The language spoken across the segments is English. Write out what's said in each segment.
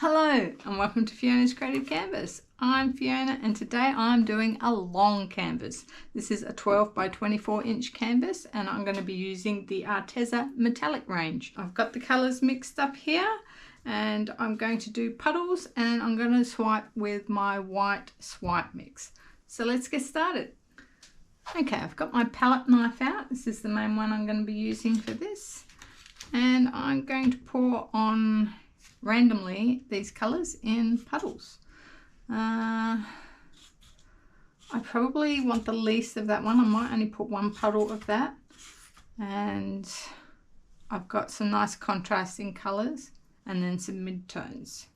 Hello and welcome to Fiona's Creative Canvas. I'm Fiona and today I'm doing a long canvas. This is a 12 by 24 inch canvas and I'm going to be using the Arteza Metallic range. I've got the colours mixed up here and I'm going to do puddles and I'm going to swipe with my white swipe mix. So let's get started. Okay, I've got my palette knife out. This is the main one I'm going to be using for this. And I'm going to pour on randomly these colours in puddles. I probably want the least of that one. I might only put one puddle of that. And I've got some nice contrasting colours and then some mid-tones.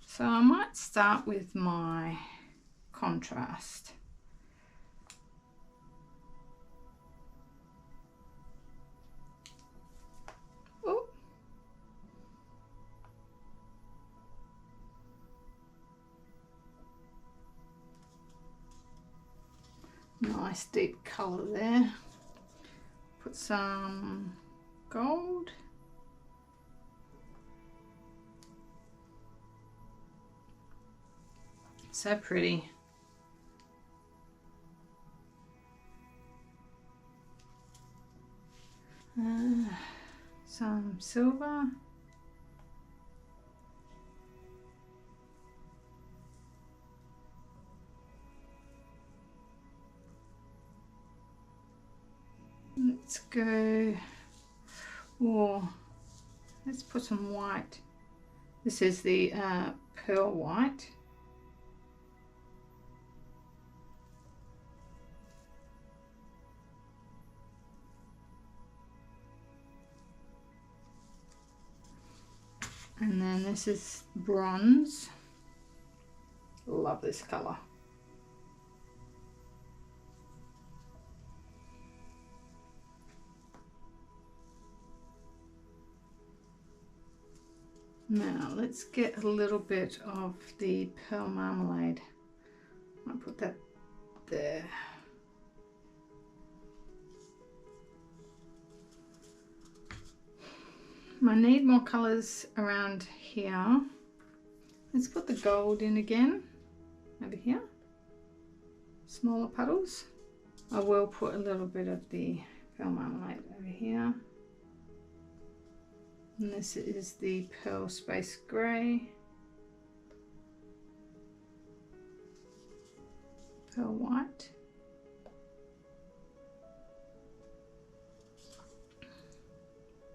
So I might start with my contrast. Nice deep colour there. Put some gold. So pretty. Some silver. Let's go, let's put some white. This is the pearl white. And then this is bronze. Love this colour. Now let's get a little bit of the pearl marmalade. I'll put that there. I need more colours around here. Let's put the gold in again, over here. Smaller puddles. I will put a little bit of the pearl marmalade over here. And this is the Pearl Space Grey, Pearl White,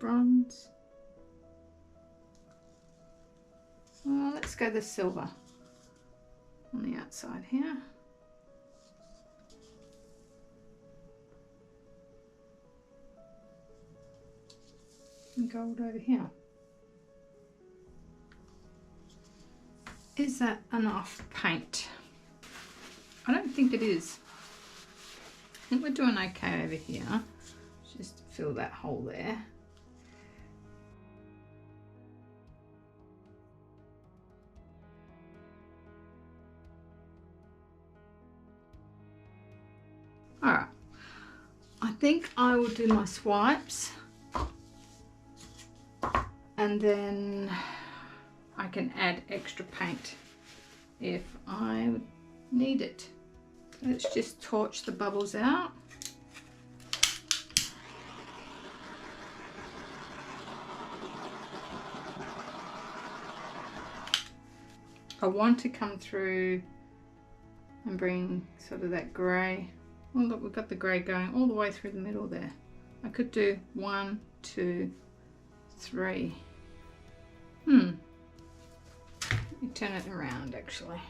Bronze. Well, let's go the silver on the outside here. And gold over here. Is that enough paint? I don't think it is. I think we're doing okay over here. Just fill that hole there. Alright, I think I will do my swipes. And then I can add extra paint if I need it. Let's just torch the bubbles out. I want to come through and bring sort of that grey. Oh look, we've got the grey going all the way through the middle there. I could do 1, 2, 3. Let me turn it around actually.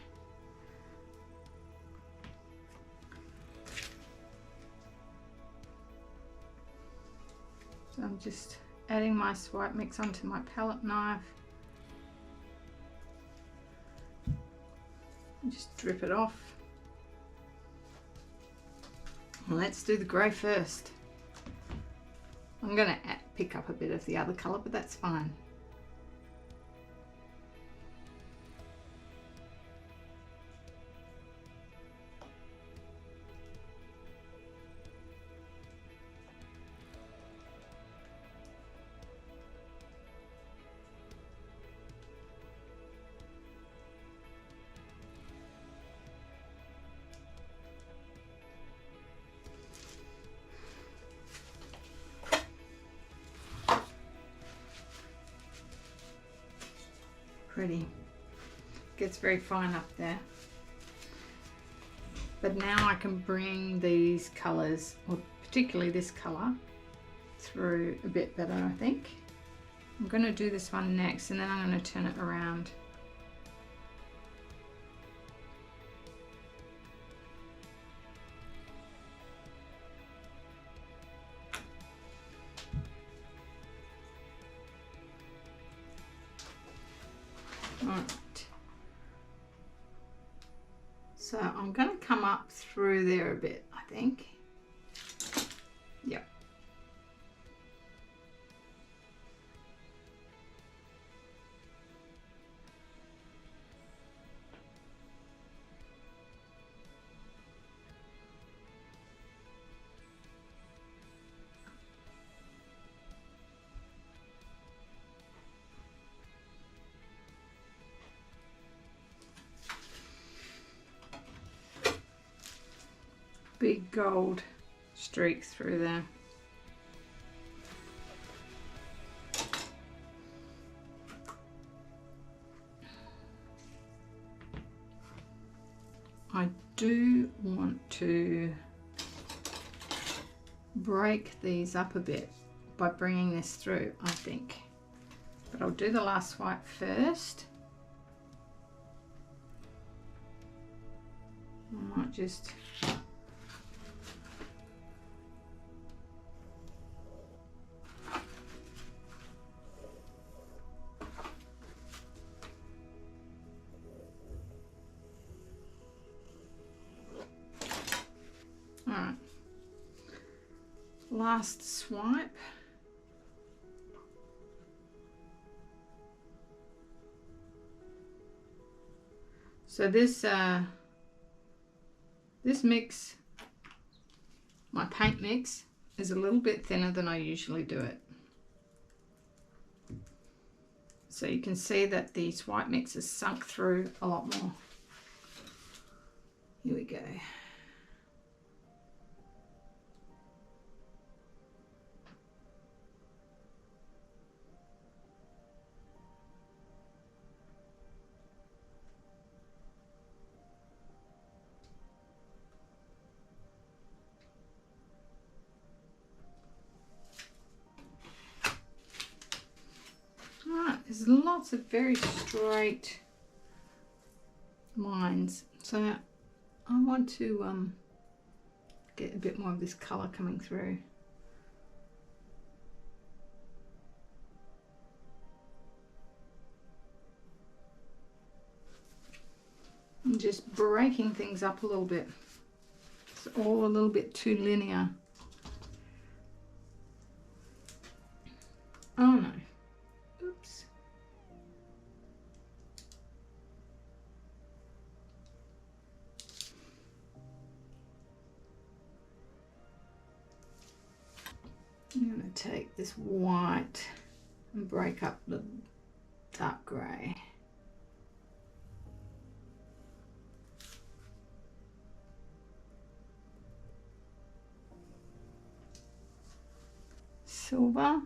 So I'm just adding my swipe mix onto my palette knife. And just drip it off. Let's do the grey first. I'm going to pick up a bit of the other colour, but that's fine. pretty. Gets very fine up there. But now I can bring these colours, or particularly this colour, through a bit better, I think. I'm going to do this one next, and then I'm going to turn it around. Alright. So I'm going to come up through there a bit, I think. Yep. Big gold streaks through there. I do want to break these up a bit by bringing this through, I think. But I'll do the last swipe first. I might just last swipe. So this mix, my paint mix, is a little bit thinner than I usually do it. So you can see that the swipe mix is sunk through a lot more. Here we go. There's lots of very straight lines, so I want to get a bit more of this colour coming through. I'm just breaking things up a little bit. It's all a little bit too linear. Oh no. Oops. I'm going to take this white and break up the dark grey. Silver.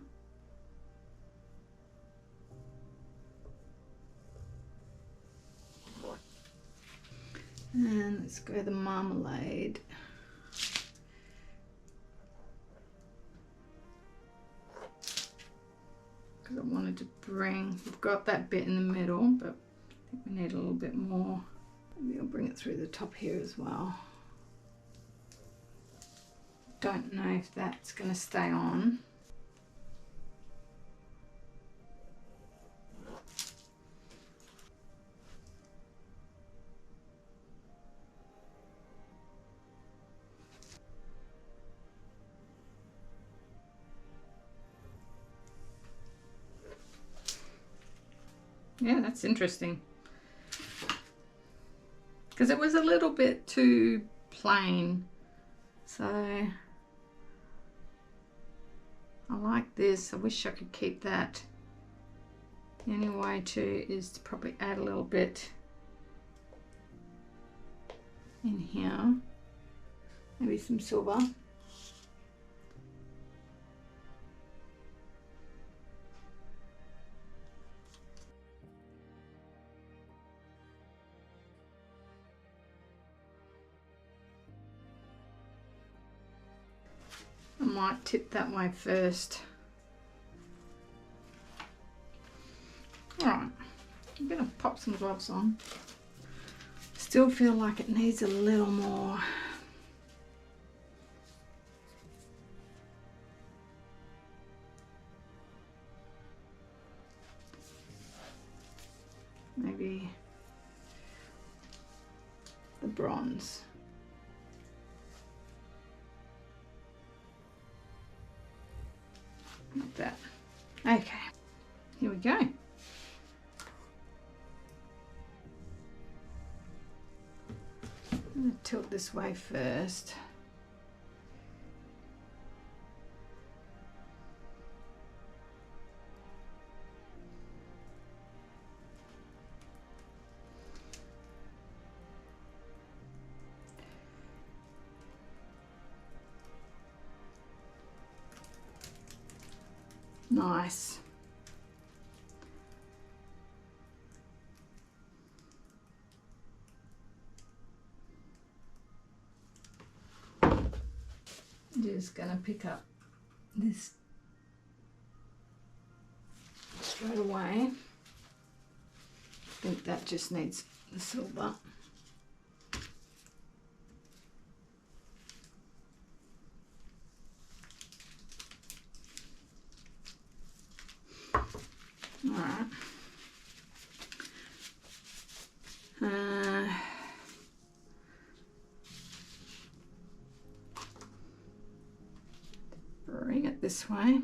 And let's go the Marmalade. Because I wanted to bring, we've got that bit in the middle, but I think we need a little bit more. Maybe I'll bring it through the top here as well. Don't know if that's going to stay on. Yeah, that's interesting. Because it was a little bit too plain. So I like this. I wish I could keep that. The only way to is to probably add a little bit in here. Maybe some silver. might tip that way first. Alright, I'm going to pop some gloves on. Still feel like it needs a little more. Maybe the bronze. Like that. Okay, here we go. I'm going to tilt this way first. Nice. Just gonna pick up this straight away. I think that just needs the silver. Alright. Bring it this way.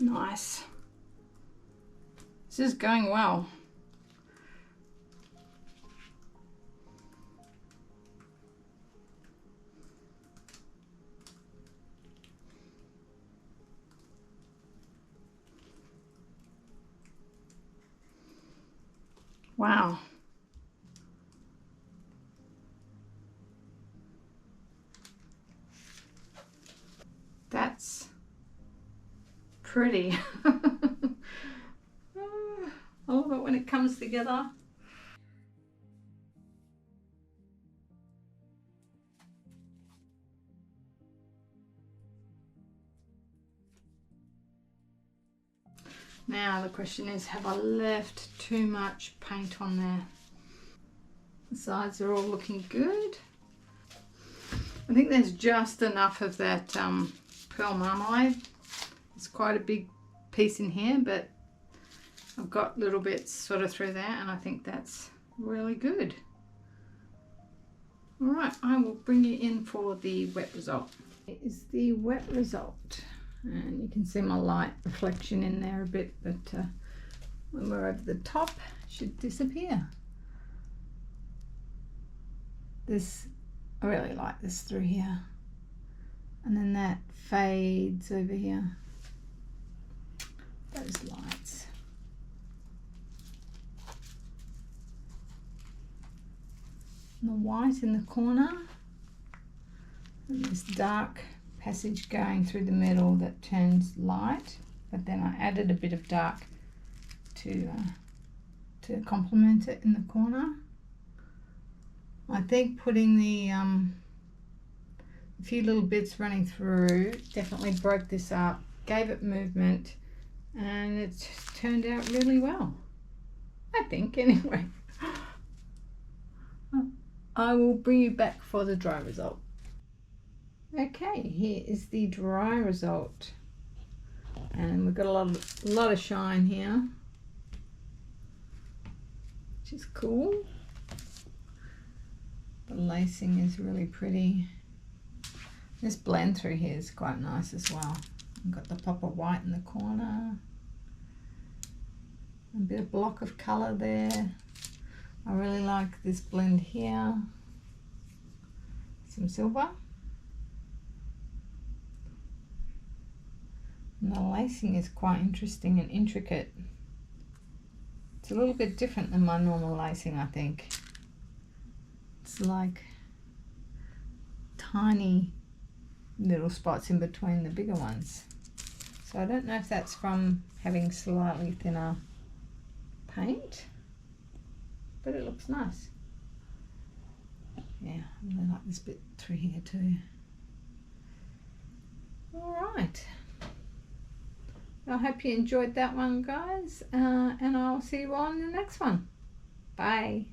Nice. This is going well. Wow. That's pretty. I love it when it comes together. Now the question is, have I left too much paint on there? The sides are all looking good. I think there's just enough of that pearl marmalade. It's quite a big piece in here, but I've got little bits sort of through there, and I think that's really good. All right, I will bring you in for the wet result. It is the wet result, and you can see my light reflection in there a bit, but when we're over the top, it should disappear. This, I really like this through here, and then that fades over here. Those lights. And the white in the corner, and this dark passage going through the middle that turns light, but then I added a bit of dark to complement it in the corner. I think putting the a few little bits running through definitely broke this up, gave it movement, and it's turned out really well, I think, anyway. I will bring you back for the dry result. Okay, here is the dry result, and we've got a lot of shine here, which is cool. The lacing is really pretty. This blend through here is quite nice as well. I've got the pop of white in the corner, a bit of block of colour there. I really like this blend here. Some silver. And the lacing is quite interesting and intricate. It's a little bit different than my normal lacing, I think. It's like tiny little spots in between the bigger ones. So I don't know if that's from having slightly thinner paint, but it looks nice. Yeah, I really like this bit through here too. Alright, I hope you enjoyed that one, guys, and I'll see you all in the next one. Bye.